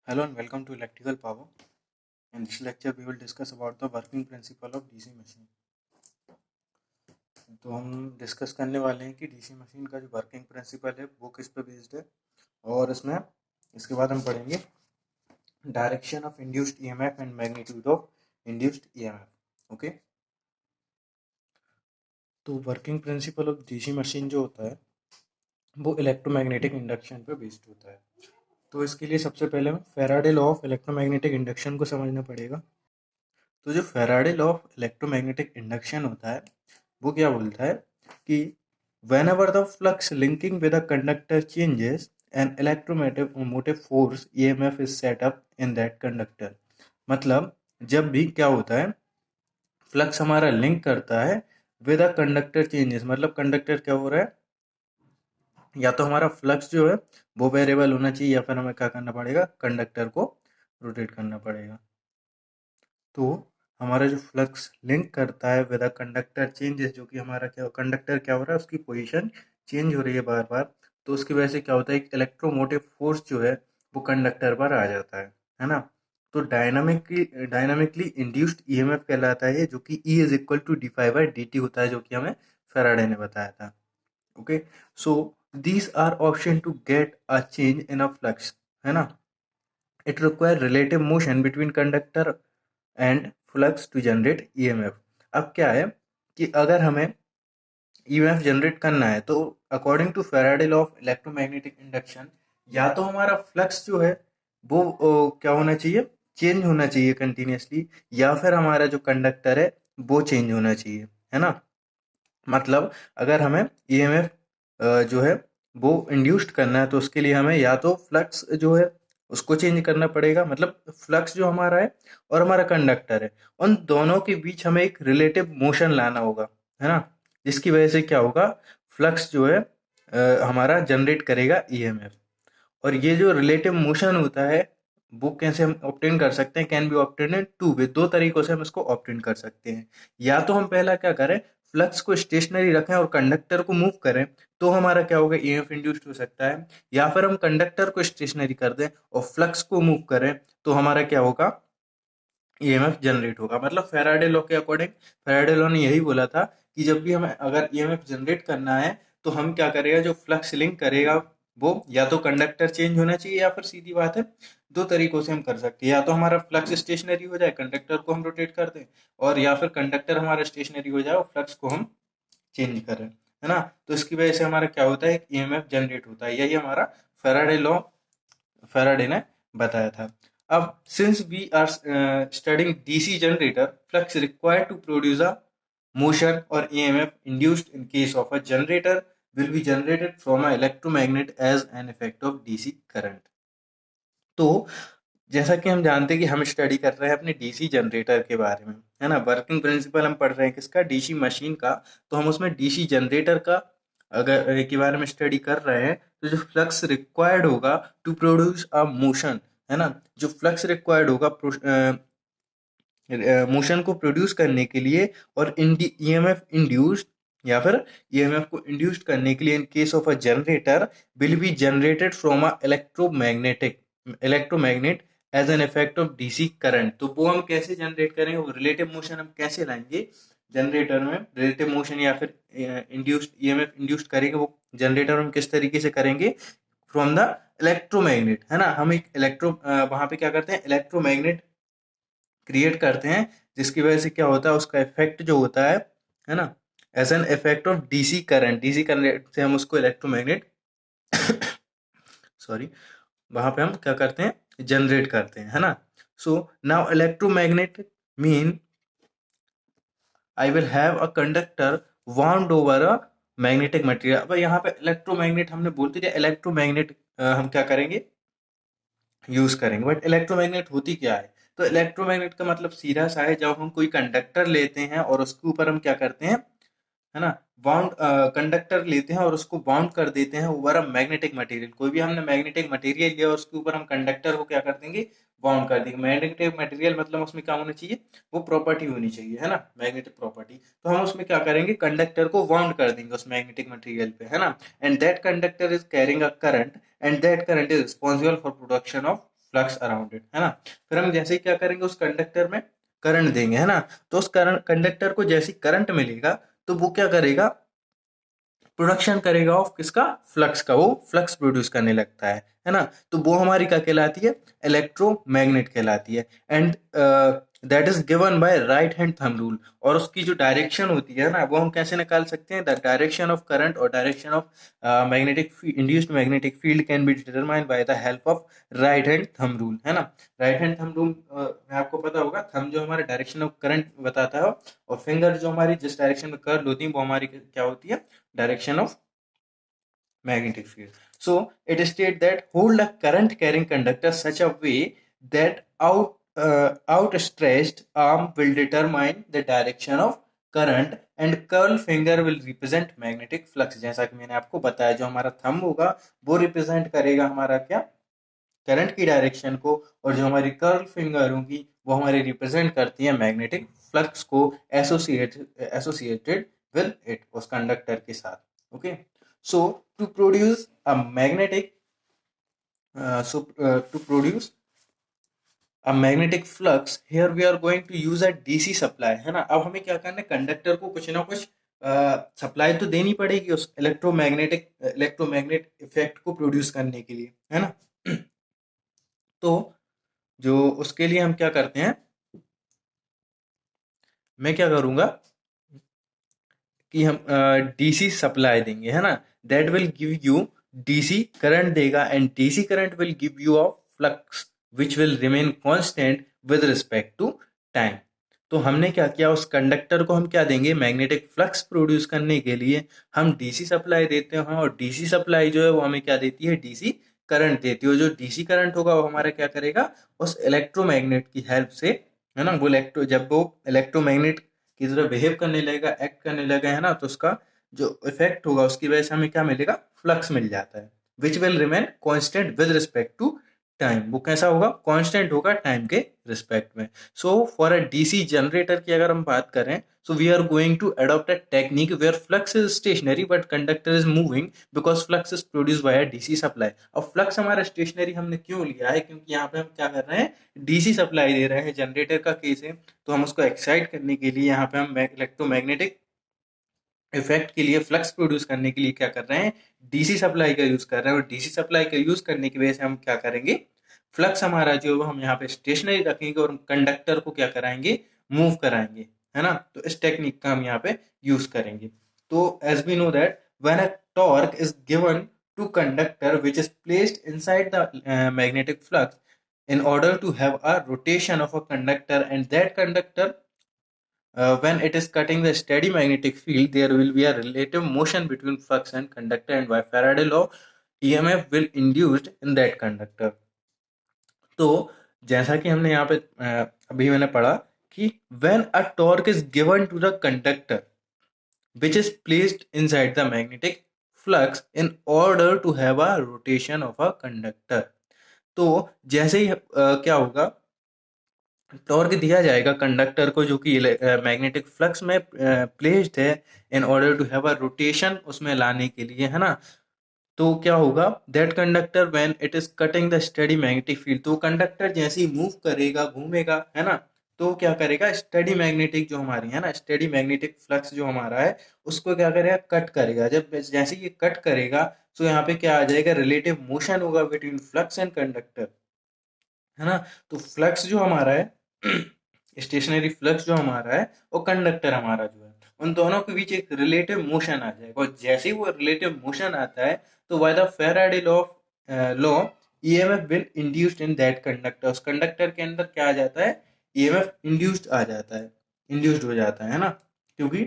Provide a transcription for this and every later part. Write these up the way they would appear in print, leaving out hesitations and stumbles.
Hello and welcome to Electrical Power. In this lecture, we will discuss about the working principle of DC machine. तो हम discuss करने वाले हैं कि DC machine का जो वर्किंग प्रिंसिपल है वो किस पे बेस्ड है, और इसके बाद हम पढ़ेंगे direction of induced EMF and magnitude of induced EMF. Okay, तो working principle of DC machine जो होता है वो इलेक्ट्रोमैग्नेटिक इंडक्शन पे बेस्ड होता है. तो इसके लिए सबसे पहले हमें Faraday law of electromagnetic induction को समझना पड़ेगा. तो जो Faraday law of electromagnetic induction होता है वो क्या बोलता है कि whenever the flux linking with a conductor changes, an electromotive force EMF is set up in that conductor. मतलब जब भी क्या होता है, फ्लक्स हमारा लिंक करता है विद अ कंडक्टर चेंजेस, मतलब कंडक्टर क्या हो रहा है, या तो हमारा फ्लक्स जो है वो वेरिएबल होना चाहिए या फिर हमें क्या करना पड़ेगा, कंडक्टर को रोटेट करना पड़ेगा. तो हमारा जो फ्लक्स लिंक करता है विद अ कंडक्टर चेंजेस, जो कि हमारा क्या कंडक्टर क्या हो रहा है, उसकी पोजीशन चेंज हो रही है बार बार, तो उसकी वजह से क्या होता है, एक इलेक्ट्रोमोटिव फोर्स जो है वो कंडक्टर पर आ जाता है ना. तो डायनामिकली इंड्यूस्ड ईएमएफ कहलाता है, जो कि E is equal to D phi by D T होता है, जो कि हमें फैराडे ने बताया था. Okay, so these are option to get a change in a flux, है ना. It require relative motion between conductor and flux to generate EMF. अब क्या है कि अगर हमें ईएमएफ जनरेट करना है तो according to Faraday law of electromagnetic induction, या तो हमारा फ्लक्स जो है वो क्या होना चाहिए, चेंज होना चाहिए कंटिन्यूसली, या फिर हमारा जो कंडक्टर है वो चेंज होना चाहिए, है ना. मतलब अगर हमें ईएमएफ जो है वो इंड्यूस्ड करना है तो उसके लिए हमें या तो फ्लक्स जो है उसको चेंज करना पड़ेगा, मतलब फ्लक्स जो हमारा है और हमारा कंडक्टर है, उन दोनों के बीच हमें एक रिलेटिव मोशन लाना होगा, है ना. जिसकी वजह से क्या होगा, फ्लक्स जो है हमारा जनरेट करेगा ईएमएफ. और ये जो रिलेटिव मोशन होता है वो कैसे हम ऑब्टेन कर सकते हैं, can be obtain in two way, दो तरीकों से हम इसको ऑब्टेन कर सकते हैं. या तो हम पहला क्या करें, फ्लक्स को स्टेशनरी रखें और कंडक्टर को मूव करें, तो हमारा क्या होगा, ईएमएफ इंड्यूस्ड हो सकता है. या फिर हम कंडक्टर को स्टेशनरी कर दें और फ्लक्स को मूव करें, तो हमारा क्या होगा, ईएमएफ जनरेट होगा. मतलब फैराडे लॉ के अकॉर्डिंग, फैराडे लॉ ने यही बोला था कि जब भी हमें अगर ईएमएफ जनरेट करना है तो हम क्या करेगा, जो फ्लक्स लिंक करेगा वो या तो कंडक्टर चेंज होना चाहिए, या फिर सीधी बात है दो तरीकों से हम कर सकते हैं, या तो हमारा फ्लक्स स्टेशनरी हो जाए, कंडक्टर को हम रोटेट कर दें, और या फिर कंडक्टर हमारा स्टेशनरी हो जाए और फ्लक्स को हम चेंज करें, है ना. तो इसकी वजह से हमारा क्या होता है, ईएमएफ जनरेट होता है. यही हमारा फैराडे लॉ, फैराडे ने बताया था. अब since we are studying DC generator, flux required to produce a motion or EMF induced in case of a generator will be generated from a electromagnet as an effect of DC current. तो जैसा कि हम जानते हैं कि हम study कर रहे हैं अपने डीसी जनरेटर के बारे में, है ना. वर्किंग प्रिंसिपल हम पढ़ रहे हैं किसका, डीसी मशीन का. तो हम उसमें डीसी जनरेटर का अगर के बारे में स्टडी कर रहे हैं, तो जो फ्लक्स रिक्वायर्ड होगा टू प्रोड्यूस अ मोशन, है ना, जो फ्लक्स रिक्वायर्ड होगा मोशन को प्रोड्यूस करने के लिए, और ईएमएफ इंड्यूस्ड या फिर ईएमएफ को इंड्यूस्ड करने के लिए in case of a generator will be generated from a electromagnet as an effect of DC current. तो वो हम कैसे जनरेट करेंगे, वो रिलेटिव मोशन हम कैसे लाएंगे जनरेटर में, रिलेटिव मोशन या फिर इंड्यूस्ड ईएमएफ इंड्यूस्ड करेंगे, वो जनरेटर में किस तरीके से करेंगे, फ्रॉम द इलेक्ट्रोमैग्नेट, है ना. हम एक वहां पे क्या करते हैं, इलेक्ट्रोमैग्नेट क्रिएट करते हैं, जिसकी वजह से क्या होता है, उसका इफेक्ट जो होता है ना, as an effect of DC current. DC current से हम उसको इलेक्ट्रोमैग्नेट सॉरी, वहां पे हम क्या करते हैं, जनरेट करते हैं, है ना. So now electromagnet mean I will have a conductor wound over a magnetic material. अब यहाँ पे इलेक्ट्रोमैग्नेट हमने बोलते थे, इलेक्ट्रोमैग्नेट हम क्या करेंगे, यूज करेंगे. बट इलेक्ट्रोमैग्नेट होती क्या है, तो इलेक्ट्रोमैग्नेट का मतलब सीधा सा है, जब हम कोई कंडक्टर लेते हैं और उसके ऊपर हम क्या करते हैं, है ना, बाउंड कंडक्टर लेते हैं और उसको बाउंड कर देते हैं ओवर अ मैग्नेटिक मटेरियल. कोई भी हमने मैग्नेटिक मटेरियल लिया और उसके ऊपर हम कंडक्टर को क्या कर देंगे, बाउंड कर देंगे. मैग्नेटिक मटेरियल मतलब उसमें क्या होना चाहिए, वो प्रॉपर्टी होनी चाहिए, है ना, मैग्नेटिक प्रॉपर्टी. तो हम उसमें क्या करेंगे, कंडक्टर को बाउंड कर देंगे उस मैग्नेटिक मटेरियल पे, है ना. And that conductor is carrying a current, and that current is responsible for production of flux around it, है ना। फिर हम जैसे ही क्या करेंगे, उस कंडक्टर में करंट देंगे, है ना। तो उस करंट कंडक्टर को जैसे करंट मिलेगा तो वो क्या करेगा, प्रोडक्शन करेगा ऑफ किसका, फ्लक्स का, वो फ्लक्स प्रोड्यूस करने लगता है ना। तो वो हमारी क्या कहलाती है, इलेक्ट्रोमैग्नेट कहलाती है। And that is given bye right hand thumb rule. और उसकी जो डायरेक्शन होती है ना, वो हम कैसे निकाल सकते हैं, द डायरेक्शन ऑफ करंट और direction of magnetic induced magnetic field can be determined by the help of right hand thumb rule, है ना। राइट हैंड थंब रूल में आपको पता होगा, थंब जो हमारे डायरेक्शन ऑफ करंट बताता है, और फिंगर जो हमारी जिस डायरेक्शन में कर्ल होती है वो हमारी क्या होती है, direction of magnetic field. So it states that hold a current carrying conductor such a way that outstretched arm will determine the direction of current and curl finger will represent magnetic flux. जैसा कि मैंने आपको बताया, जो हमारा thumb होगा वो represent करेगा हमारा क्या, करंट की डायरेक्शन को, और जो हमारी कर्ल फिंगर होगी वो हमारी रिप्रेजेंट करती है मैग्नेटिक फ्लक्स को एसोसिएटेड विद इट, उस कंडक्टर के साथ। Okay, so to produce a magnetic to produce a magnetic flux, here we are going to use a DC supply, है ना। अब हमें क्या करना है, कंडक्टर को कुछ ना कुछ सप्लाई तो देनी पड़ेगी उस इलेक्ट्रोमैग्नेट इफेक्ट को प्रोड्यूस करने के लिए, है ना। तो जो उसके लिए हम क्या करते हैं, मैं क्या करूंगा कि हम डीसी सप्लाई देंगे, है ना। That will give you DC current देगा, and DC current will give you a flux which will remain constant with respect to time. तो हमने क्या किया, उस कंडक्टर को हम क्या देंगे, मैग्नेटिक फ्लक्स प्रोड्यूस करने के लिए हम डीसी सप्लाई देते हैं, और डीसी सप्लाई जो है वो हमें क्या देती है, डीसी करंट देती है। जो डीसी करंट होगा वो हमारा क्या करेगा, उस इलेक्ट्रोमैग्नेट की हेल्प से, है ना, वो जब वो इलेक्ट्रोमैग्नेट की तरह बिहेव करने लगेगा, एक्ट करने लगेगा, है ना, तो उसका जो इफेक्ट होगा उसकी वजह से हमें क्या मिलेगा, फ्लक्स मिल जाता है, which will remain constant with respect to time. वो कैसा होगा, कांस्टेंट होगा टाइम के रिस्पेक्ट में। So for a DC generator की अगर हम बात करें, so we are going to adopt a technique where flux is stationary but conductor is moving because flux is produced by a DC supply। अब flux हमारा stationery हमने क्यों लिया है, क्योंकि यहाँ पे हम क्या कर रहे हैं, डीसी सप्लाई दे रहे हैं, जनरेटर का केस है, तो हम उसको एक्साइट करने के लिए यहाँ पे हम इलेक्ट्रोमैग्नेटिक इफेक्ट के लिए, फ्लक्स प्रोड्यूस करने के लिए क्या कर रहे हैं, डीसी सप्लाई का यूज कर रहे हैं। और डीसी सप्लाई का यूज करने की वजह से हम क्या करेंगे, फ्लक्स हमारा जो हम यहाँ पे स्टेशनरी रखेंगे और कंडक्टर को क्या कराएंगे, मूव कराएंगे, है ना। तो इस टेक्निक का हम यहाँ पे यूज करेंगे। तो as we know that when a torque is given to conductor which is placed inside the magnetic flux in order to have a rotation of a conductor, and that conductor when it is cutting the steady magnetic field, there will be a relative motion between flux and conductor, and by Faraday law EMF will induced in that conductor। तो जैसा कि हमने यहाँ पे अभी मैंने पढ़ा कि when a torque is given to the conductor which is placed inside the magnetic flux in order to have a rotation of a conductor। तो जैसे ही क्या होगा, टॉर्क दिया जाएगा कंडक्टर को जो कि मैग्नेटिक फ्लक्स में प्लेस्ड है, in order to have a rotation उसमें लाने के लिए, है ना। तो क्या होगा, that conductor when it is cutting the steady magnetic field, तो कंडक्टर जैसे ही मूव करेगा, घूमेगा, है ना, तो क्या करेगा, स्टडी मैग्नेटिक जो हमारी है ना, स्टडी मैग्नेटिक फ्लक्स जो हमारा है उसको क्या करेगा, कट करेगा। जब जैसे ये कट करेगा तो यहाँ पे क्या आ जाएगा, रिलेटिव मोशन होगा बिटवीन फ्लक्स एंड कंडक्टर, है ना। तो फ्लक्स जो हमारा है स्टेशनरी फ्लक्स जो हमारा है और कंडक्टर हमारा जो है, उन दोनों के बीच एक रिलेटिव मोशन आ जाएगा, और जैसे ही वो रिलेटिव मोशन आता है तो by the Faraday law EMF will induced in that conductor, उस कंडक्टर के अंदर क्या आ जाता है, ईएमएफ इंड्यूस्ड आ जाता है, इंड्यूस्ड हो जाता है ना। क्योंकि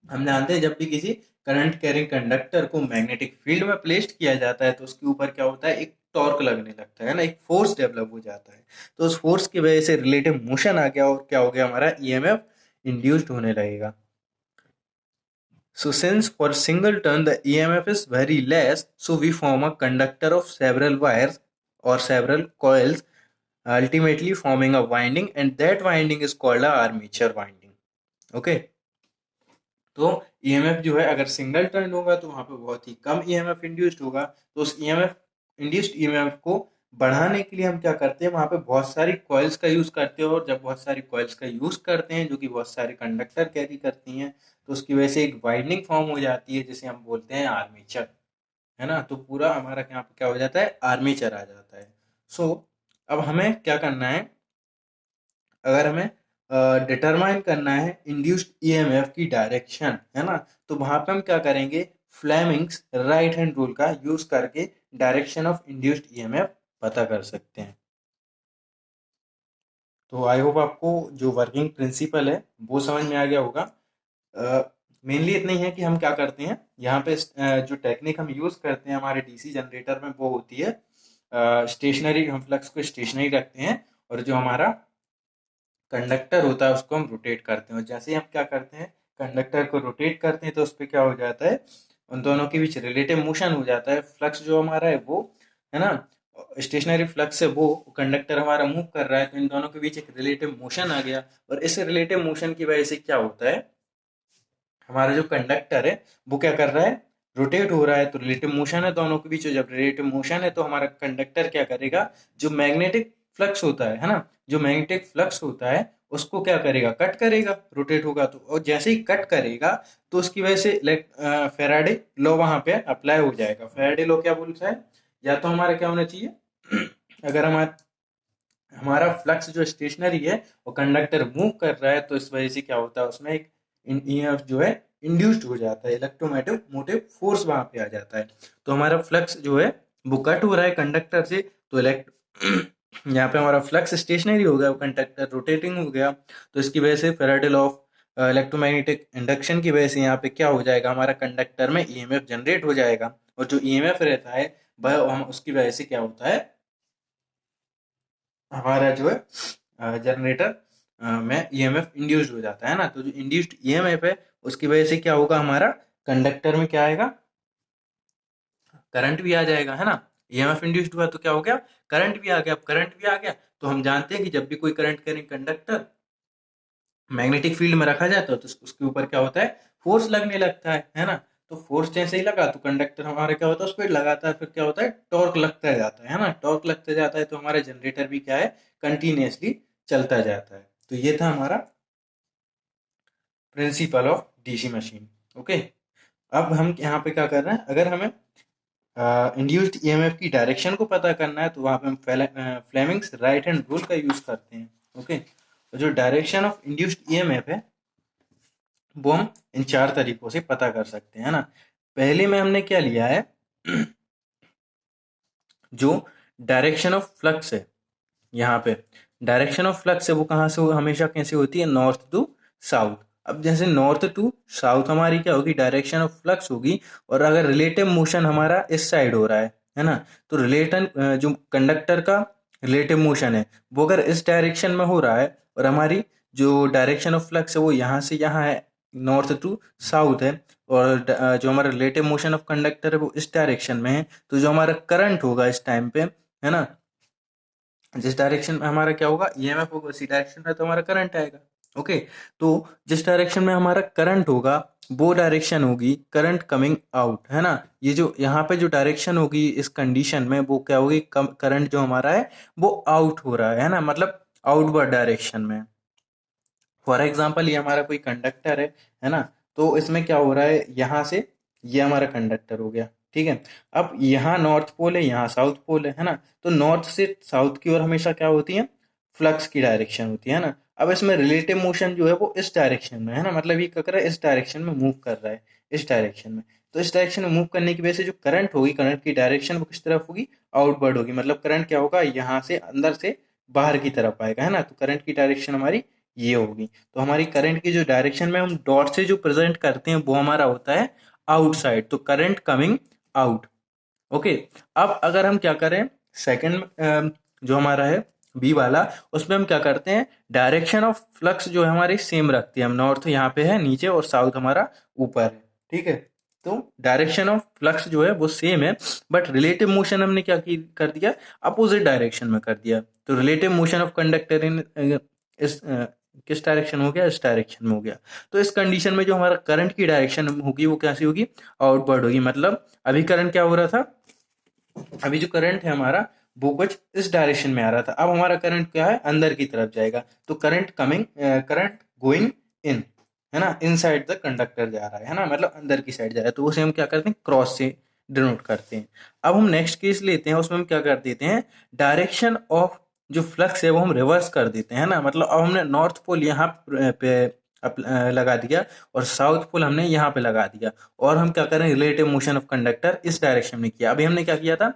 हम जानते हैं जब भी किसी करंट कैरिंग कंडक्टर को मैग्नेटिक फील्ड में प्लेस्ड किया जाता है तो उसके ऊपर क्या होता है, एक टॉर्क लगने लगता है ना, एक फोर्स डेवलप हो जाता है। तो उस फोर्स की वजह से रिलेटिव मोशन आ गया और क्या हो गया, हमारा ईएमएफ इंड्यूस्ड होने लगेगा। So since for single turn the EMF is very less, so we form a conductor of several wires or several coils, ultimately forming a winding, and that winding is called a armature winding। Okay, तो EMF जो है अगर single turn होगा तो वहां पे बहुत ही कम EMF induced होगा, तो उस ईएमएफ इंड्यूस्ड ईएमएफ को बढ़ाने के लिए हम क्या करते हैं, वहाँ पे बहुत सारी कॉइल्स का यूज़ करते हैं, और जब बहुत सारी कॉइल्स का यूज़ करते हैं जो कि बहुत सारे कंडक्टर कैरी करती हैं, तो उसकी वजह से एक वाइंडिंग फॉर्म हो जाती है जिसे हम बोलते हैं आर्मेचर, है ना। तो पूरा हमारा यहाँ पे क्या हो जाता है, आर्मेचर आ जाता है। सो अब हमें क्या करना है, अगर हमें डिटरमाइन करना है इंड्यूस्ड ईएमएफ की डायरेक्शन, है ना, तो वहां पे हम क्या करेंगे, फ्लेमिंग्स राइट हैंड रूल का यूज करके डायरेक्शन ऑफ इंड्यूस्ड ईएमएफ पता कर सकते हैं। तो आई होप आपको जो वर्किंग प्रिंसिपल है वो समझ में आ गया होगा। मेनली इतना ही है कि हम क्या करते हैं यहाँ पे, जो टेक्निक हम यूज करते हैं हमारे डीसी जनरेटर में वो होती है स्टेशनरी, हम फ्लक्स को स्टेशनरी रखते हैं, और जो हमारा कंडक्टर होता है उसको हम रोटेट करते हैं, और जैसे ही हम क्या करते हैं, कंडक्टर को रोटेट करते हैं, तो उस पर क्या हो जाता है, उन दोनों के बीच रिलेटिव मोशन हो जाता है। फ्लक्स जो हमारा है वो, है ना, स्टेशनरी फ्लक्स है वो, कंडक्टर हमारा मूव कर रहा है, तो इन दोनों के बीच एक रिलेटिव मोशन आ गया, और इस रिलेटिव मोशन की वजह से क्या होता है, हमारा जो कंडक्टर है वो क्या कर रहा है, रोटेट हो रहा है, तो रिलेटिव मोशन है दोनों के बीच, जब रिलेटिव मोशन है तो हमारा कंडक्टर क्या करेगा, जो मैग्नेटिक फ्लक्स होता है ना, जो मैग्नेटिक फ्लक्स होता है उसको क्या करेगा, कट करेगा, रोटेट होगा तो, और जैसे ही कट करेगा तो उसकी वजह से फेराडे लॉ वहां पे अप्लाई हो जाएगा। फेराडे लॉ क्या बोलता है, या तो हमारा क्या होना चाहिए अगर हमारा हमारा फ्लक्स जो स्टेशनरी है और कंडक्टर मूव कर रहा है, तो इस वजह से क्या होता है, उसमें एक ईएमएफ जो है इंड्यूस्ड हो जाता है, इलेक्ट्रोमोटिव मोटिव फोर्स वहां पे आ जाता है। तो हमारा फ्लक्स जो है वो कट हो रहा है कंडक्टर से, तो इलेक्ट यहाँ पे हमारा फ्लक्स स्टेशनरी हो गया, कंडक्टर रोटेटिंग हो गया, तो इसकी वजह से Faraday law of electromagnetic induction की वजह से यहाँ पे क्या हो जाएगा, हमारा कंडक्टर में ईएमएफ जनरेट हो जाएगा, और जो ईएमएफ रहता है वह हम उसकी वजह से क्या होता है, हमारा जो है जनरेटर में ईएमएफ इंड्यूस्ड हो जाता है ना। तो जो इंड्यूस्ड ईएमएफ है उसकी वजह से क्या होगा, हमारा कंडक्टर में क्या आएगा, करंट भी आ जाएगा, है ना। ईएमएफ इंड्यूस्ड हुआ तो क्या हो गया, करंट भी आ गया। अब करंट भी आ गया तो हम जानते हैं कि जब भी कोई करंट करें कंडक्टर मैग्नेटिक फील्ड में रखा जाता है तो उसके ऊपर क्या होता है, फोर्स लगने लगता है ना। तो फोर्स जैसे ही लगा तो कंडक्टर हमारा क्या होता है, उस पर लगातार फिर क्या होता है, टॉर्क लगता जाता है ना, टॉर्क लगता जाता है, तो हमारा जनरेटर भी क्या है, कंटिन्यूसली चलता जाता है। तो ये था हमारा principal of DC machine. Okay, अब हम यहाँ पे क्या कर रहे हैं, अगर हमें इंड्यूस्ड ईएमएफ की डायरेक्शन को पता करना है तो वहाँ पे हम फ्लेमिंग्स राइट हैंड रूल का यूज करते हैं। ओके, तो जो डायरेक्शन ऑफ इंड्यूस्ड ईएमएफ है वो हम इन 4 तरीकों से पता कर सकते हैं, है ना। पहले में हमने क्या लिया है जो डायरेक्शन ऑफ फ्लक्स है, यहाँ पे डायरेक्शन ऑफ फ्लक्स है वो कहाँ से हमेशा कैसे होती है, नॉर्थ टू साउथ। अब जैसे नॉर्थ टू साउथ हमारी क्या होगी, डायरेक्शन ऑफ फ्लक्स होगी, और अगर रिलेटिव मोशन हमारा इस साइड हो रहा है ना, तो रिलेटन जो कंडक्टर का रिलेटिव मोशन है वो अगर इस डायरेक्शन में हो रहा है, और हमारी जो डायरेक्शन ऑफ फ्लक्स है वो यहाँ से यहाँ है, नॉर्थ टू साउथ है, और जो हमारा रिलेटिव मोशन ऑफ कंडक्टर है वो इस डायरेक्शन में है, तो जो हमारा करंट होगा इस टाइम पे, है ना, जिस डायरेक्शन में हमारा क्या होगा, ईएमएफ होगा उसी डायरेक्शन में तो हमारा करंट आएगा। ओके, तो जिस डायरेक्शन में हमारा करंट होगा वो डायरेक्शन होगी करंट कमिंग आउट, है ना। ये जो यहाँ पे जो डायरेक्शन होगी इस कंडीशन में वो क्या होगी, करंट जो हमारा है वो आउट हो रहा है ना, मतलब आउटवर्ड डायरेक्शन में। फॉर एग्जाम्पल ये हमारा कोई कंडक्टर है ना, तो इसमें क्या हो रहा है, यहाँ से ये हमारा कंडक्टर हो गया, ठीक है। अब यहाँ नॉर्थ पोल है, यहाँ साउथ पोल है ना, तो नॉर्थ से साउथ की ओर हमेशा क्या होती है, फ्लक्स की डायरेक्शन होती है ना। अब इसमें रिलेटिव मोशन जो है वो इस डायरेक्शन में है ना, मतलब ये क्या कर रहा है, इस डायरेक्शन में मूव कर रहा है, इस डायरेक्शन में। तो इस डायरेक्शन में मूव करने की वजह से जो करंट होगी, करंट की डायरेक्शन वो किस तरफ होगी, आउटवर्ड होगी, मतलब करंट क्या होगा, यहाँ से अंदर से बाहर की तरफ आएगा, है ना। तो करंट की डायरेक्शन हमारी ये होगी। तो हमारी करंट की जो डायरेक्शन में हम डॉट से जो प्रेजेंट करते हैं वो हमारा होता है आउटसाइड, तो करंट कमिंग आउट। ओके, अब अगर हम क्या करें, सेकंड जो हमारा है बी वाला, उसमें हम क्या करते हैं, डायरेक्शन ऑफ फ्लक्स जो है हमारी सेम रखते हैं हम, नॉर्थ यहाँ पे है नीचे और साउथ हमारा ऊपर है, ठीक है। तो डायरेक्शन ऑफ फ्लक्स जो है वो सेम है, बट रिलेटिव मोशन हमने क्या कर दिया, अपोजिट डायरेक्शन में कर दिया। तो relative motion of conductor in इस किस डायरेक्शन हो गया, इस डायरेक्शन में हो गया। तो इस कंडीशन में जो हमारा करंट की डायरेक्शन होगी वो कैसी होगी, आउटवर्ड होगी। मतलब अभी करंट क्या हो रहा था, अभी जो करंट है हमारा वो कुछ इस डायरेक्शन में आ रहा था। अब हमारा करंट क्या है, अंदर की तरफ जाएगा, तो करंट गोइंग इन, है ना, इनसाइड द कंडक्टर जा रहा है ना, मतलब अंदर की साइड जा रहा है, तो उसे हम क्या करते हैं, क्रॉस से डिनोट करते हैं। अब हम नेक्स्ट केस लेते हैं, उसमें हम क्या कर देते हैं, डायरेक्शन ऑफ जो फ्लक्स है वो हम रिवर्स कर देते हैं ना, मतलब अब हमने नॉर्थ पोल यहाँ पे लगा दिया और साउथ पोल हमने यहाँ पे लगा दिया, और हम क्या करें, रिलेटिव मोशन ऑफ कंडक्टर इस डायरेक्शन में किया। अभी हमने क्या किया था,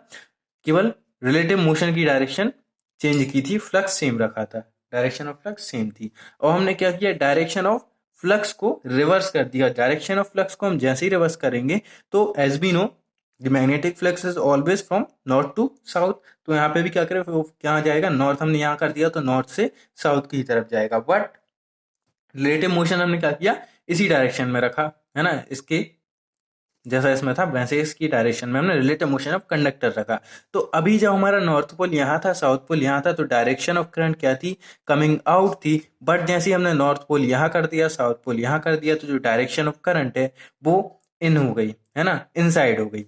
केवल रिलेटिव मोशन की डायरेक्शन चेंज की थी, फ्लक्स सेम रखा था, डायरेक्शन ऑफ फ्लक्स सेम थी। और हमने क्या किया, डायरेक्शन ऑफ फ्लक्स को रिवर्स कर दिया। डायरेक्शन ऑफ फ्लक्स को हम जैसे ही रिवर्स करेंगे तो as we know the magnetic flux is always from north to south, तो यहाँ पे भी क्या करें, वो क्या जाएगा, नॉर्थ हमने यहाँ कर दिया तो नॉर्थ से साउथ की तरफ जाएगा। बट रिलेटिव मोशन हमने क्या किया, इसी डायरेक्शन में रखा, है ना, इसके जैसा इसमें था वैसे इसकी डायरेक्शन में हमने रिलेटिव मोशन ऑफ कंडक्टर रखा। तो अभी जब हमारा नॉर्थ पोल यहाँ था, साउथ पोल यहाँ था, तो डायरेक्शन ऑफ करंट क्या थी, कमिंग आउट थी। बट जैसे ही हमने नॉर्थ पोल यहाँ कर दिया, साउथ पोल यहाँ कर दिया, तो जो डायरेक्शन ऑफ करंट है वो इन हो गई, है ना, इनसाइड हो गई।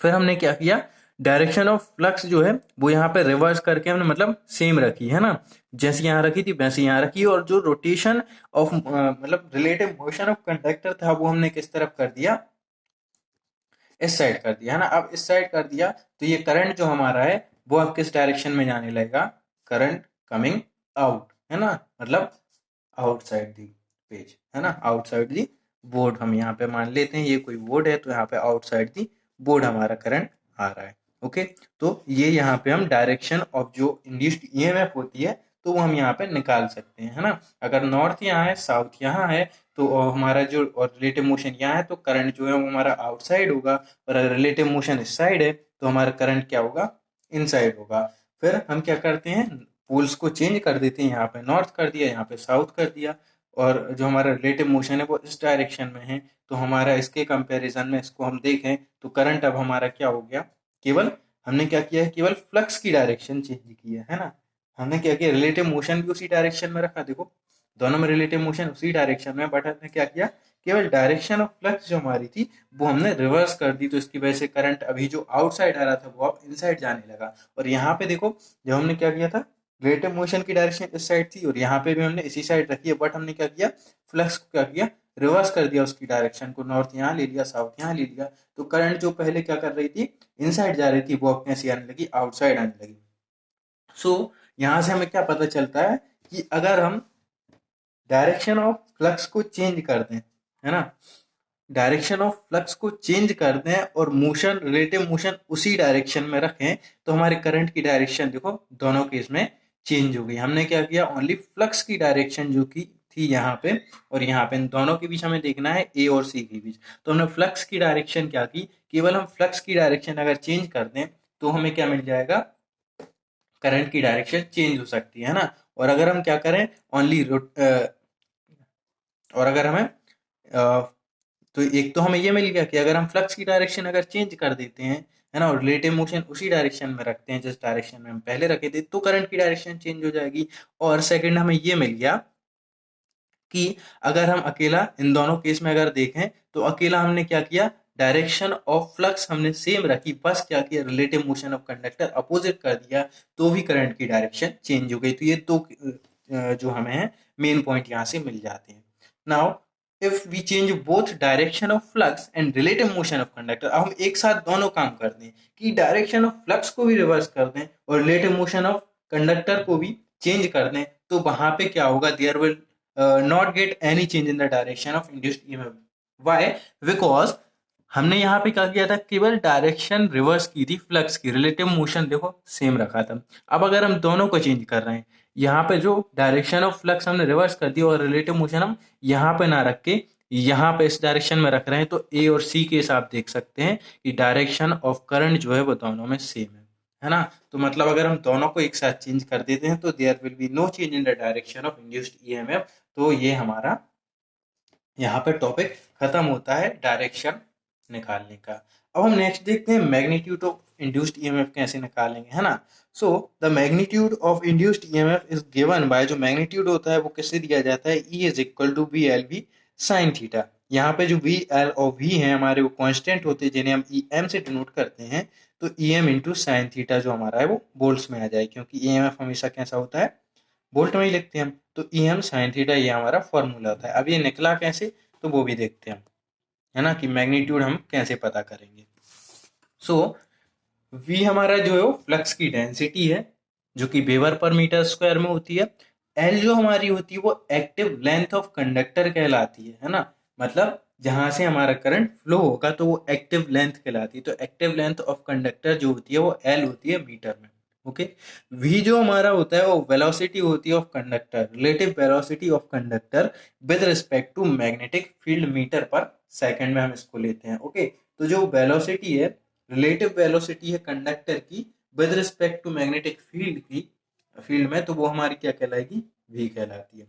फिर हमने क्या किया, डायरेक्शन ऑफ फ्लक्स जो है वो यहाँ पे रिवर्स करके हमने मतलब सेम रखी, है ना, जैसे यहाँ रखी थी वैसे यहाँ रखी, और जो रोटेशन ऑफ मतलब रिलेटिव मोशन ऑफ कंडक्टर था वो हमने किस तरफ कर दिया, इस साइड कर दिया, है ना। अब इस साइड कर दिया तो ये करंट जो हमारा है वो अब किस डायरेक्शन में जाने लगेगा, करंट कमिंग आउट, है ना, मतलब आउटसाइड दी पेज, है ना, आउटसाइड दी बोर्ड। हम यहाँ पे मान लेते हैं ये कोई बोर्ड है, तो यहाँ पे आउटसाइड दी बोर्ड हमारा करंट आ रहा है। ओके, तो ये यहाँ पे हम डायरेक्शन ऑफ जो इंड्यूस्ड ईएमएफ होती है तो वो हम यहाँ पे निकाल सकते हैं, है ना। अगर नॉर्थ यहाँ है, साउथ यहाँ है, तो हमारा जो और रिलेटिव मोशन यहाँ है तो करंट जो है वो हमारा आउटसाइड होगा, और अगर रिलेटिव मोशन इस साइड है तो हमारा करंट क्या होगा, इनसाइड होगा। फिर हम क्या करते हैं, पोल्स को चेंज कर देते हैं, यहाँ पे नॉर्थ कर दिया, यहाँ पे साउथ कर दिया, और जो हमारा रिलेटिव मोशन है वो इस डायरेक्शन में है, तो हमारा इसके कंपैरिजन में इसको हम देखें तो करंट अब हमारा क्या हो गया, केवल हमने क्या किया है, केवल फ्लक्स की डायरेक्शन चेंज की है ना। हमने क्या किया, रिलेटिव मोशन भी उसी डायरेक्शन में रखा, देखो दोनों में रिलेटिव मोशन उसी डायरेक्शन में, बट हमने क्या किया, केवल डायरेक्शन ऑफ फ्लक्स जो हमारी थी वो हमने रिवर्स कर दी, तो इसकी वजह से करंट अभी जो आउटसाइड आ रहा था वो अब इनसाइड जाने लगा। और यहाँ पे देखो जब हमने क्या किया था, रिलेटिव मोशन की डायरेक्शन इस साइड थी और यहाँ पे भी हमने इसी साइड रखी है, बट हमने क्या किया, फ्लक्स को क्या किया, रिवर्स कर दिया, उसकी डायरेक्शन को नॉर्थ यहाँ ले लिया, साउथ यहाँ ले लिया, तो करंट जो पहले क्या कर रही थी, इनसाइड जा रही थी, वो अब कैसी आने लगी, आउटसाइड आने लगी। सो यहाँ से हमें क्या पता चलता है कि अगर हम डायरेक्शन ऑफ फ्लक्स को चेंज कर दें, है ना, डायरेक्शन ऑफ फ्लक्स को चेंज कर दें और मोशन, रिलेटिव मोशन उसी डायरेक्शन में रखें, तो हमारे करंट की डायरेक्शन देखो दोनों केस में चेंज हो गई। हमने क्या किया, ओनली फ्लक्स की डायरेक्शन जो की थी यहाँ पे और यहाँ पे, इन दोनों के बीच हमें देखना है ए और सी के बीच, तो हमने फ्लक्स की डायरेक्शन क्या की, केवल हम फ्लक्स की डायरेक्शन अगर चेंज कर दें तो हमें क्या मिल जाएगा, करंट की डायरेक्शन चेंज हो सकती है ना। और अगर हम क्या करें, ओनली और अगर हमें तो एक तो हमें ये मिल गया कि अगर हम फ्लक्स की डायरेक्शन अगर चेंज कर देते हैं, है ना, और रिलेटिव मोशन उसी डायरेक्शन में रखते हैं जिस डायरेक्शन में हम पहले रखे थे, तो करंट की डायरेक्शन चेंज हो जाएगी। और सेकंड हमें ये मिल गया कि अगर हम अकेला इन दोनों केस में अगर देखें तो अकेला हमने क्या किया, डायरेक्शन ऑफ फ्लक्स हमने सेम रखी, बस क्या किया, relative motion of conductor opposite कर दिया, तो भी करंट की डायरेक्शन चेंज हो गई। तो ये दो जो हमें है मेन पॉइंट यहाँ से मिल जाते हैं। Now if we change both direction of flux and relative motion of conductor, अब हम एक साथ दोनों काम कर दें कि डायरेक्शन ऑफ फ्लक्स को भी रिवर्स कर दें और रिलेटिव मोशन ऑफ कंडक्टर को भी चेंज कर दें, तो वहां पे क्या होगा, there will not get any change in the direction of induced EMF. Why? Because हमने यहाँ पे क्या किया था, केवल डायरेक्शन रिवर्स की थी फ्लक्स की, रिलेटिव मोशन देखो सेम रखा था। अब अगर हम दोनों को चेंज कर रहे हैं, यहाँ पे जो डायरेक्शन ऑफ फ्लक्स हमने रिवर्स कर दी और रिलेटिव मोशन हम यहाँ पे ना रख के यहाँ पे इस डायरेक्शन में रख रहे हैं, तो ए और सी केस आप देख सकते हैं कि डायरेक्शन ऑफ करंट जो है वो दोनों में सेम है ना। तो मतलब अगर हम दोनों को एक साथ चेंज कर देते हैं तो there will be no change in the direction of induced EMF. तो ये हमारा यहाँ पे टॉपिक खत्म होता है डायरेक्शन निकालने का। अब हम नेक्स्ट देखते हैं मैग्नीट्यूड ऑफ इंड्यूस्ड ईएमएफ कैसे निकालेंगे, है ना। So the magnitude of induced EMF is given by, जो मैग्नीट्यूड होता है वो किससे दिया जाता है, E is equal to B L V sine theta. यहाँ पे जो वी एल और वी है हमारे वो कांस्टेंट होते हैं जिन्हें हम ई एम से डिनोट करते हैं, तो EM इंटू साइन थीटा जो हमारा है वो वोल्ट्स में आ जाए, क्योंकि EMF हमेशा कैसा होता है, वोल्ट में ही लिखते हैं हम। तो EM साइन थीटा ये हमारा फॉर्मूला होता है। अब ये निकला कैसे, तो वो भी देखते हैं, है ना, कि मैग्नीट्यूड हम कैसे पता करेंगे। सो V हमारा जो है वो फ्लक्स की डेंसिटी है, जो कि वेबर पर मीटर स्क्वायर में होती है। L जो हमारी होती है वो एक्टिव लेंथ ऑफ कंडक्टर कहलाती है ना, मतलब जहां से हमारा करंट फ्लो होगा तो वो एक्टिव लेंथ कहलाती है। तो एक्टिव लेंथ ऑफ कंडक्टर जो होती है वो L होती है मीटर में। ओके, V जो हमारा होता है वो वेलोसिटी होती है of conductor, relative velocity of conductor with respect to magnetic field metre per second में हम इसको लेते हैं। ओके, तो जो वेलोसिटी है, रिलेटिव वेलोसिटी है कंडक्टर की with respect to magnetic field में, तो वो हमारी क्या कहलाएगी, वी कहलाती है।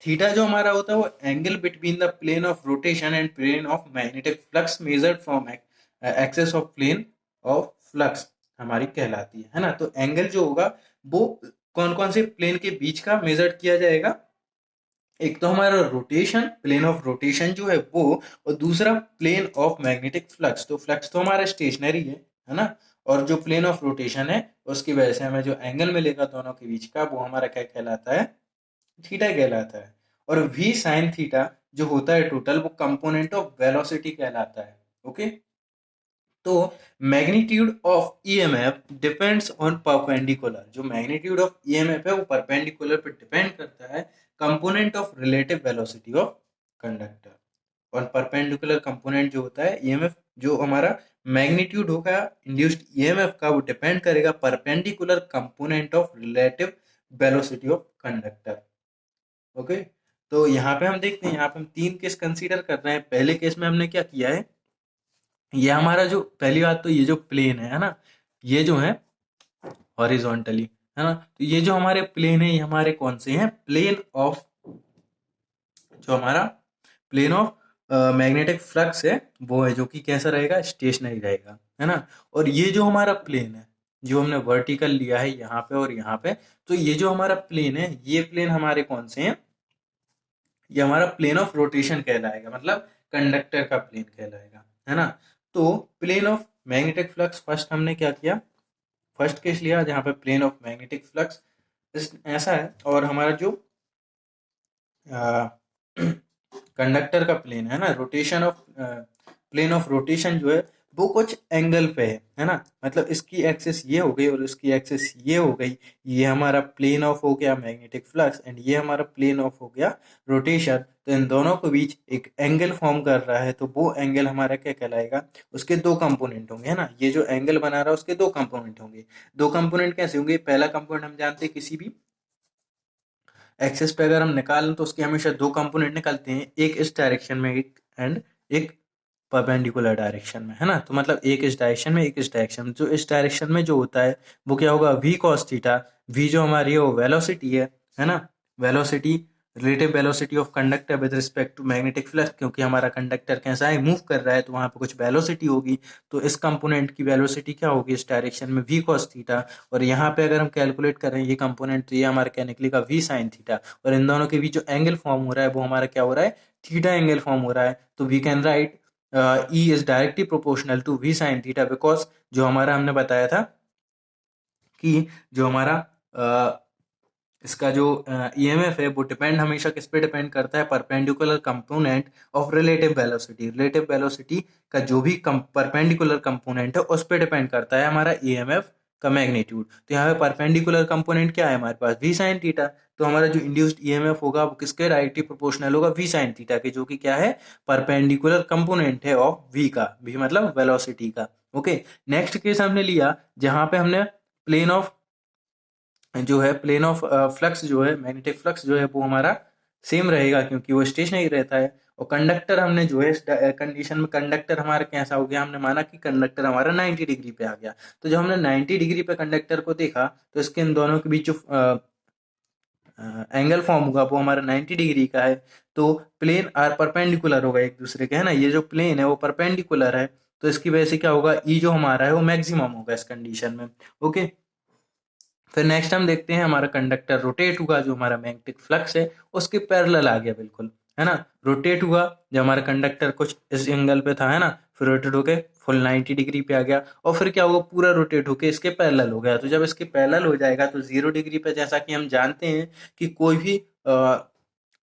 थीटा जो हमारा होता है वो angle between the plane of rotation and plane of magnetic flux measured from axis of plane of flux हमारी कहलाती है ना। तो एंगल जो होगा वो कौन कौन से प्लेन के बीच का मेजर किया जाएगा, एक तो हमारा रोटेशन, प्लेन ऑफ रोटेशन जो है वो, और दूसरा प्लेन ऑफ मैग्नेटिक फ्लक्स। तो फ्लक्स तो हमारा स्टेशनरी है ना, और जो प्लेन ऑफ रोटेशन है उसकी वजह से हमें जो एंगल मिलेगा दोनों के बीच का, वो हमारा क्या कहलाता है, थीटा कहलाता है। और वी साइन थीटा जो होता है टोटल, वो कंपोनेंट ऑफ वेलोसिटी कहलाता है। ओके, तो magnitude of EMF depends on perpendicular, जो मैग्नीट्यूड ऑफ ईएमएफ है वो परपेंडिकुलर पे डिपेंड करता है component of relative velocity of conductor. और परपेंडिकुलर कंपोनेंट जो होता है ईएमएफ, जो हमारा मैग्नीट्यूड होगा इंड्यूस्ड ईएमएफ का, वो डिपेंड करेगा perpendicular component of relative velocity of conductor. Okay, तो यहाँ पे हम देखते हैं, यहाँ पे हम 3 केस कंसीडर कर रहे हैं। पहले केस में हमने क्या किया है, ये हमारा जो पहली बात तो ये जो प्लेन है ना, ये जो है हॉरिजॉन्टली, है ना, तो ये जो हमारे प्लेन है ये हमारे कौन से हैं, प्लेन ऑफ, जो हमारा प्लेन ऑफ मैग्नेटिक फ्लक्स है वो है, जो कि कैसा रहेगा, स्टेशनरी रहेगा, है ना। और ये जो हमारा प्लेन है जो हमने वर्टिकल लिया है यहाँ पे और यहाँ पे, तो ये जो हमारा प्लेन है, ये प्लेन हमारे कौन से हैं, ये हमारा प्लेन ऑफ रोटेशन कहलाएगा, मतलब कंडक्टर का प्लेन कहलाएगा, है ना। तो plane of magnetic flux first हमने क्या किया, फर्स्ट केस लिया जहाँ पे प्लेन ऑफ मैग्नेटिक फ्लक्स ऐसा है, और हमारा जो कंडक्टर का प्लेन है ना, rotation of plane of rotation जो है वो कुछ एंगल पे है ना, मतलब इसकी एक्सिस ये हो गई और इसकी एक्सिस ये हो गई। ये हमारा प्लेन ऑफ हो गया मैग्नेटिक फ्लक्स एंड ये हमारा प्लेन ऑफ हो गया रोटेशन। तो इन दोनों के बीच एक एंगल फॉर्म कर रहा है, तो वो एंगल हमारा क्या कहलाएगा, उसके 2 कंपोनेंट होंगे, है ना। ये जो एंगल बना रहा है उसके 2 कंपोनेंट होंगे। 2 कंपोनेंट कैसे होंगे, पहला कंपोनेंट हम जानते हैं किसी भी एक्सेस पे अगर हम निकालें तो उसके हमेशा 2 कंपोनेंट निकलते हैं, एक इस डायरेक्शन में एक परपेंडिकुलर डायरेक्शन में, है ना। तो मतलब एक इस डायरेक्शन में एक इस डायरेक्शन में, जो इस डायरेक्शन में जो होता है वो क्या होगा, वी कॉस थीटा। वी जो हमारी है वो वेलोसिटी है ना, velocity, relative velocity of conductor with respect to magnetic flux, क्योंकि हमारा कंडक्टर कैसा है, मूव कर रहा है, तो वहां पे कुछ वेलोसिटी होगी। तो इस कंपोनेंट की वेलोसिटी क्या होगी इस डायरेक्शन में, वी कॉस थीटा। और यहाँ पे अगर हम कैलकुलेट करें ये कंपोनेंट, तो ये हमारा क्या निकलेगा, वी साइन थीटा। और इन दोनों के बीच जो एंगल फॉर्म हो रहा है वो हमारा क्या हो रहा है, थीटा एंगल फॉर्म हो रहा है। तो we can write E is directly proportional to V sin theta, because जो हमारा हमने बताया था कि जो हमारा इसका जो EMF है वो डिपेंड हमेशा किस पे डिपेंड करता है, perpendicular component of relative velocity. Relative velocity का जो भी परपेंडिकुलर कंपोनेंट है उस पे डिपेंड करता है हमारा EMF का मैग्नीट्यूड। तो यहाँ पे परपेंडिकुलर कंपोनेंट क्या है हमारे पास, V sin थीटा। तो हमारा जो इंड्यूस्ड EMF होगा वो किसके डायरेक्टली प्रोपोर्शनल होगा, V sin थीटा के, जो कि क्या है, परपेंडिकुलर कंपोनेंट है ऑफ V का, V मतलब वेलोसिटी का। ओके, नेक्स्ट केस हमने लिया जहां पे हमने प्लेन ऑफ जो है, प्लेन ऑफ फ्लक्स जो है, मैग्नेटिक फ्लक्स जो है वो हमारा सेम रहेगा क्योंकि वो स्टेशनरी रहता है। और कंडक्टर हमने जो है इस कंडीशन में कंडक्टर हमारा कैसा हो गया, हमने माना कि कंडक्टर हमारा 90 डिग्री पे आ गया। तो जब हमने 90 डिग्री पे कंडक्टर को देखा तो इसके इन दोनों के बीच जो एंगल फॉर्म होगा वो हमारा 90 डिग्री का है। तो प्लेन आर परपेंडिकुलर होगा एक दूसरे के, है ना। ये जो प्लेन है वो परपेंडिकुलर है, तो इसकी वजह से क्या होगा, ई जो हमारा है वो मैक्सिमम होगा इस कंडीशन में। ओके, फिर नेक्स्ट हम देखते हैं हमारा कंडक्टर रोटेट हुआ, जो हमारा मैग्नेटिक फ्लक्स है उसके पैरेलल आ गया बिल्कुल, है ना। रोटेट हुआ जब हमारा कंडक्टर कुछ इस एंगल पे था, है ना, फिर रोटेट होके फुल 90 डिग्री पे आ गया, और फिर क्या हुआ, पूरा रोटेट होके इसके पैरेलल हो गया। तो जब इसके पैरेलल हो जाएगा तो 0 डिग्री पे, जैसा कि हम जानते हैं कि कोई भी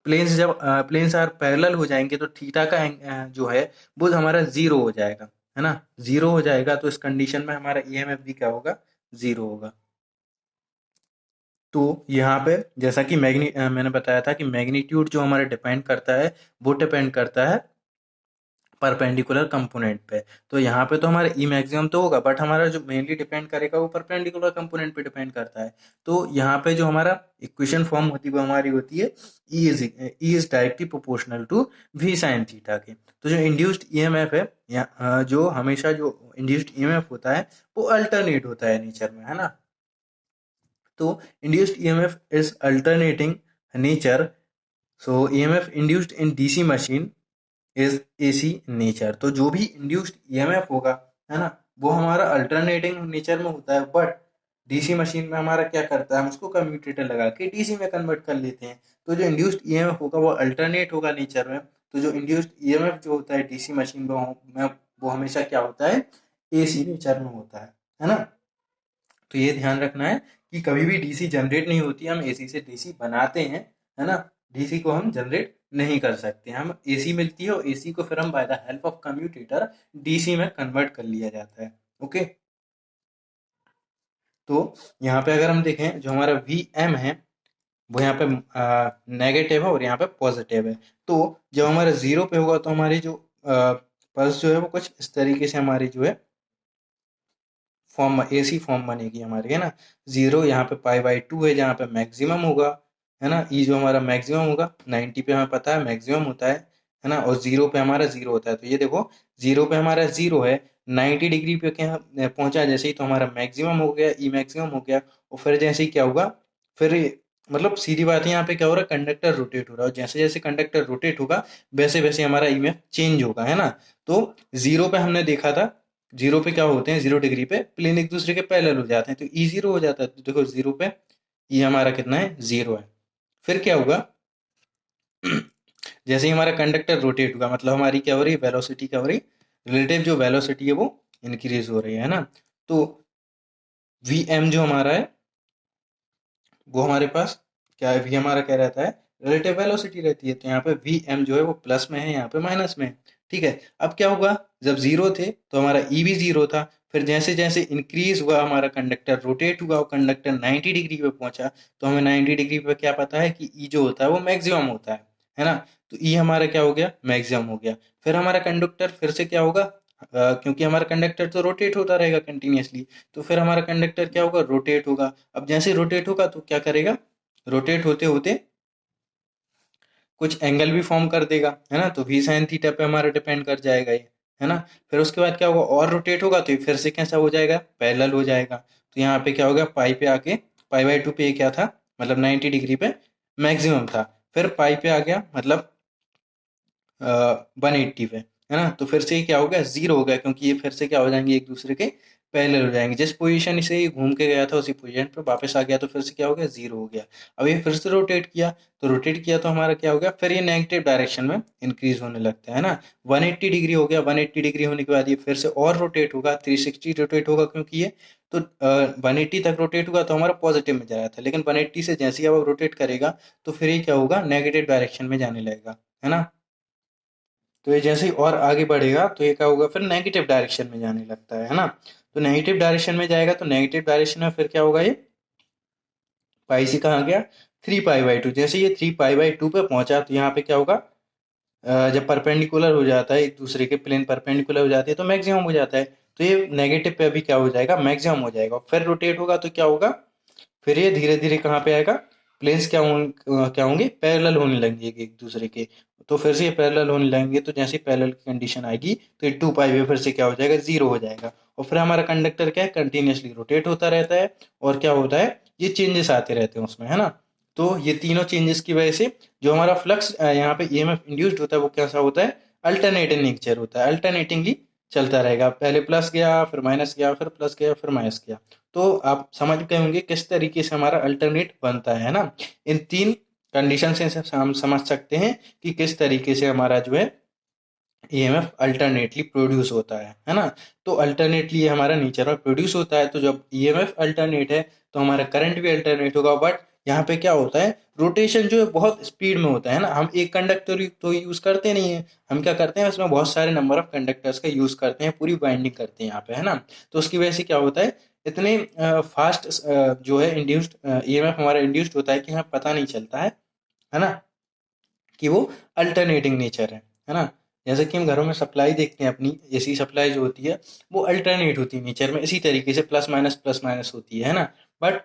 प्लेन्स जब प्लेन्स आर पैरेलल हो जाएंगे तो थीटा का जो है वो हमारा 0 हो जाएगा, है ना। 0 हो जाएगा तो इस कंडीशन में हमारा ईएमएफ भी क्या होगा, 0 होगा। तो यहाँ पे जैसा कि मैंने बताया था कि मैग्नीट्यूड जो हमारा डिपेंड करता है वो डिपेंड करता है परपेंडिकुलर कंपोनेंट पे। तो यहाँ पे तो हमारा ई मैक्सिमम तो होगा, बट हमारा जो मेनली डिपेंड करेगा वो परपेंडिकुलर कंपोनेंट पे डिपेंड करता है। तो यहाँ पे जो हमारा इक्वेशन फॉर्म होती है वो हमारी होती है E is directly proportional to V sine theta के। तो जो इंड्यूस्ड ईएमएफ है, जो हमेशा जो इंड्यूस्ड ईएमएफ होता है वो अल्टरनेट होता है नेचर में, है ना। तो induced EMF is alternating nature. So EMF induced in DC machine is AC nature. तो जो भी इंड्यूस्ड ईएमएफ होगा, है ना, वो हमारा अल्टरनेटिंग नेचर में होता है, बट डीसी मशीन में हमारा क्या करता है, हम उसको कम्यूटेटर लगा के डीसी में कन्वर्ट कर लेते हैं। तो जो इंड्यूस्ड ईएमएफ होगा वो अल्टरनेट होगा नेचर में। तो जो इंड्यूस्ड ईएमएफ जो होता है डीसी मशीन में वो हमेशा क्या होता है, एसी नेचर में होता है ना। तो ये ध्यान रखना है कि कभी भी डीसी जनरेट नहीं होती, हम एसी से डीसी बनाते हैं, है ना। डीसी को हम जनरेट नहीं कर सकते, हम एसी मिलती है और एसी को फिर हम by the help of commutator DC में कन्वर्ट कर लिया जाता है। ओके, तो यहाँ पे अगर हम देखें जो हमारा वी एम है वो यहाँ पे नेगेटिव है और यहाँ पे पॉजिटिव है। तो जब हमारा 0 पे होगा तो हमारी जो पल्स जो है वो कुछ इस तरीके से हमारी जो है फॉर्म एसी फॉर्म बनेगी हमारी, है ना। 0 यहाँ पे π/2 है जहाँ पे मैक्सिमम होगा, है ना। ई जो हमारा मैक्सिमम होगा 90 पे हमें पता है मैक्सिमम होता है ना। और 0 पे हमारा 0 होता है। तो ये देखो 0 पे हमारा 0 है, 90 डिग्री पे क्या पहुंचा जैसे ही तो हमारा मैक्सिमम हो गया, ई मैक्सिमम हो गया। और फिर जैसे ही क्या होगा, फिर मतलब सीधी बात है, यहाँ पे क्या हो रहा है, कंडक्टर रोटेट हो रहा है, और जैसे जैसे कंडक्टर रोटेट होगा वैसे वैसे हमारा ई में चेंज होगा, है ना। तो 0 पे हमने देखा था, 0 पे क्या होते हैं, 0 डिग्री पे प्लेन एक दूसरे के पैरेलल हो जाते हैं तो ई 0 हो जाता है। तो देखो 0 पे ई हमारा कितना है, 0 है। फिर क्या होगा, जैसे ही हमारा कंडक्टर रोटेट होगा मतलब हमारी क्या हो रही है, वेलोसिटी क्या हो रही, रिलेटिव जो वेलोसिटी है वो इंक्रीज हो रही है ना। तो वी एम जो हमारा है वो हमारे पास क्या है, वी हमारा क्या रहता है, रिलेटिव वेलोसिटी रहती है। तो यहाँ पे वी एम जो है वो प्लस में है, यहाँ पे माइनस में है, ठीक है। अब क्या होगा, जब 0 थे तो हमारा ई भी 0 था, फिर जैसे जैसे इंक्रीज हुआ हमारा कंडक्टर रोटेट हुआ और कंडक्टर 90 डिग्री पे पहुंचा, तो हमें 90 डिग्री पे क्या पता है कि ई जो होता है वो मैक्सिमम होता है ना। तो ई हमारा क्या हो गया, मैक्सिमम हो गया। फिर हमारा कंडक्टर फिर से क्या होगा, क्योंकि हमारा कंडक्टर तो रोटेट होता रहेगा कंटिन्यूसली, तो फिर हमारा कंडक्टर क्या होगा, रोटेट होगा। अब जैसे रोटेट होगा तो क्या करेगा, रोटेट होते होते कुछ एंगल भी फॉर्म कर देगा, है ना। तो वी साइन थीटा पे हमारा डिपेंड कर जाएगा ये, है ना। फिर उसके बाद क्या होगा, और रोटेट होगा तो ये फिर से कैसा हो जाएगा, पैरेलल हो जाएगा। तो यहाँ पे क्या होगा, पाई पे आके π/2 पे ये क्या था, मतलब 90 डिग्री पे मैक्सिमम था। फिर पाई पे आ गया मतलब 180 पे, है ना। तो फिर से ये क्या हो गया, 0 हो गया, क्योंकि ये फिर से क्या हो जाएंगे, एक दूसरे के पैरेलल हो जाएंगे। जिस पोजीशन से ये घूम के गया था उसी पोजीशन पे वापस आ गया, तो फिर से क्या हो गया, 0 हो गया। अब ये फिर से रोटेट किया तो हमारा क्या हो गया, फिर ये नेगेटिव डायरेक्शन में इंक्रीज होने लगता है ना। 180 डिग्री हो गया, 180 डिग्री होने के बाद ये फिर से और रोटेट होगा, 360 रोटेट होगा, क्योंकि ये तो 180 तक रोटेट हुआ तो हमारा पॉजिटिव में जा रहा था, लेकिन 180 से जैसे ही अब रोटेट करेगा तो फिर ये क्या होगा, नेगेटिव डायरेक्शन में जाने लगेगा, है ना। तो ये जैसे ही और आगे बढ़ेगा तो ये क्या होगा, फिर नेगेटिव डायरेक्शन में जाने लगता है ना। तो नेगेटिव डायरेक्शन में जाएगा तो नेगेटिव डायरेक्शन में फिर क्या होगा, ये पाई से कहाँ गया, 3π/2। जैसे ये 3π/2 पे पहुंचा तो यहाँ पे क्या होगा, जब परपेंडिकुलर हो जाता है एक दूसरे के, प्लेन परपेंडिकुलर हो जाती है तो मैक्सिमम हो जाता है। तो ये नेगेटिव पे अभी क्या हो जाएगा, मैक्सिमम हो जाएगा। फिर रोटेट होगा तो क्या होगा, फिर ये धीरे धीरे कहाँ पे आएगा, प्लेन्स क्या होंगे, पैरेलल होने लगेंगे एक दूसरे के। तो फिर से ये पैरेलल होने लगेंगे, तो जैसे पैरेलल की कंडीशन आएगी तो ये 2π पे फिर से क्या हो जाएगा, 0 हो जाएगा। और फिर हमारा कंडक्टर क्या है, कंटिन्यूसली रोटेट होता रहता है, और क्या होता है, ये चेंजेस आते रहते हैं उसमें, है ना। तो ये तीनों चेंजेस की वजह से जो हमारा फ्लक्स यहाँ पे ईएमएफ इंड्यूस्ड होता है वो कैसा होता है, अल्टरनेटिंग नेचर होता है, अल्टरनेटिंगली चलता रहेगा। पहले प्लस गया, फिर माइनस गया, फिर प्लस गया, फिर माइनस गया। तो आप समझ गए होंगे किस तरीके से हमारा अल्टरनेट बनता है ना। इन तीन कंडीशन से हम समझ सकते हैं कि किस तरीके से हमारा जो है ईएमएफ अल्टरनेटली प्रोड्यूस होता है ना। तो अल्टरनेटली ये हमारा नेचर में प्रोड्यूस होता है, तो जब ईएमएफ अल्टरनेट है तो हमारा करंट भी अल्टरनेट होगा। बट यहाँ पे क्या होता है, रोटेशन जो है बहुत स्पीड में होता है ना। हम एक कंडक्टर तो यूज करते नहीं है, हम क्या करते हैं उसमें बहुत सारे नंबर ऑफ कंडक्टर्स का यूज करते हैं, पूरी बाइंडिंग करते हैं यहाँ पे, है ना। तो उसकी वजह से क्या होता है, इतने फास्ट जो है इंड्यूस्ड ईएमएफ हमारा इंड्यूस्ड होता है कि हमें पता नहीं चलता है ना, कि वो अल्टरनेटिंग नेचर है ना। जैसे कि हम घरों में सप्लाई देखते हैं, अपनी एसी सप्लाई जो होती है वो अल्टरनेट होती है नेचर में, इसी तरीके से प्लस माइनस होती है ना। बट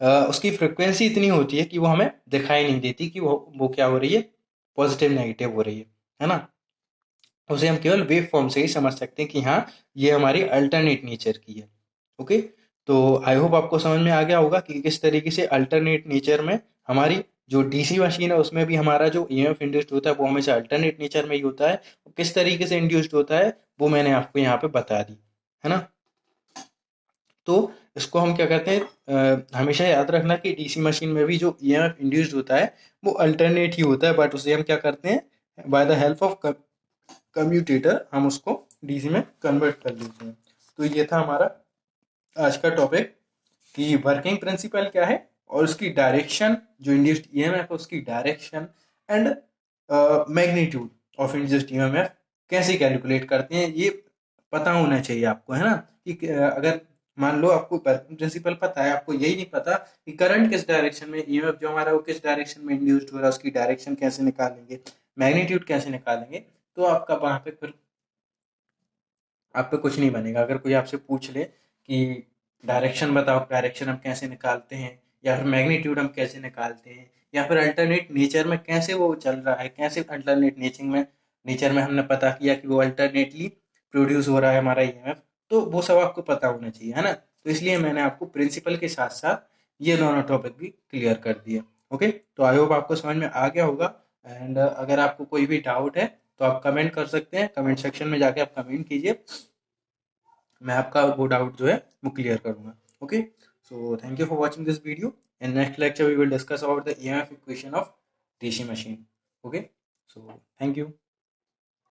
उसकी फ्रिक्वेंसी इतनी होती है कि वो हमें दिखाई नहीं देती कि वो क्या हो रही है, पॉजिटिव नेगेटिव हो रही है ना। उसे हम केवल वेव फॉर्म से ही समझ सकते हैं कि हाँ ये हमारी अल्टरनेट नेचर की है। ओके, तो आई होप आपको समझ में आ गया होगा कि किस तरीके से अल्टरनेट नेचर में हमारी जो डीसी मशीन है उसमें भी हमारा जो ईएमएफ इंड्यूस्ड होता है वो हमेशा अल्टरनेट नेचर में ही होता है। किस तरीके से इंड्यूस्ड होता है वो मैंने आपको यहाँ पे बता दी, है ना। तो इसको हम क्या कहते हैं, हमेशा याद रखना कि डीसी मशीन में भी जो ईएमएफ इंड्यूस्ड होता है वो अल्टरनेट ही होता है, बट उसे हम क्या करते हैं, by the help of commutator हम उसको डीसी में कन्वर्ट कर लेते हैं। तो ये था हमारा आज का टॉपिक कि वर्किंग प्रिंसिपल क्या है और उसकी डायरेक्शन, जो इंड्यूस्ड ईएमएफ है उसकी direction and magnitude of induced EMF कैसे कैलकुलेट करते हैं, ये पता होना चाहिए आपको, है ना। कि अगर मान लो आपको वर्किंग प्रिंसिपल पता है, आपको यही नहीं पता कि करंट किस डायरेक्शन में, ईएमएफ जो हमारा वो किस डायरेक्शन में इंड्यूस्ड हो रहा है, उसकी डायरेक्शन कैसे निकालेंगे, मैग्नीट्यूड कैसे निकालेंगे, तो आपका वहां पे फिर आप पे कुछ नहीं बनेगा। अगर कोई आपसे पूछ ले कि डायरेक्शन बताओ, डायरेक्शन हम कैसे निकालते हैं, या फिर मैग्नीट्यूड हम कैसे निकालते हैं, या फिर अल्टरनेट नेचर में कैसे वो चल रहा है, कैसे अल्टरनेट नेचर में हमने पता किया कि वो अल्टरनेटली प्रोड्यूस हो रहा है हमारा ईएमएफ, तो वो सब आपको पता होना चाहिए, है ना। तो इसलिए मैंने आपको प्रिंसिपल के साथ साथ ये दोनों टॉपिक भी क्लियर कर दिए। ओके, तो आई होप आपको समझ में आ गया होगा। एंड अगर आपको कोई भी डाउट है तो आप कमेंट कर सकते हैं, कमेंट सेक्शन में जाके आप कमेंट कीजिए, मैं आपका वो डाउट जो है वो क्लियर करूंगा। Okay, so thank you for watching this video. In next lecture we will discuss about the EMF equation of DC machine. Okay, so thank you.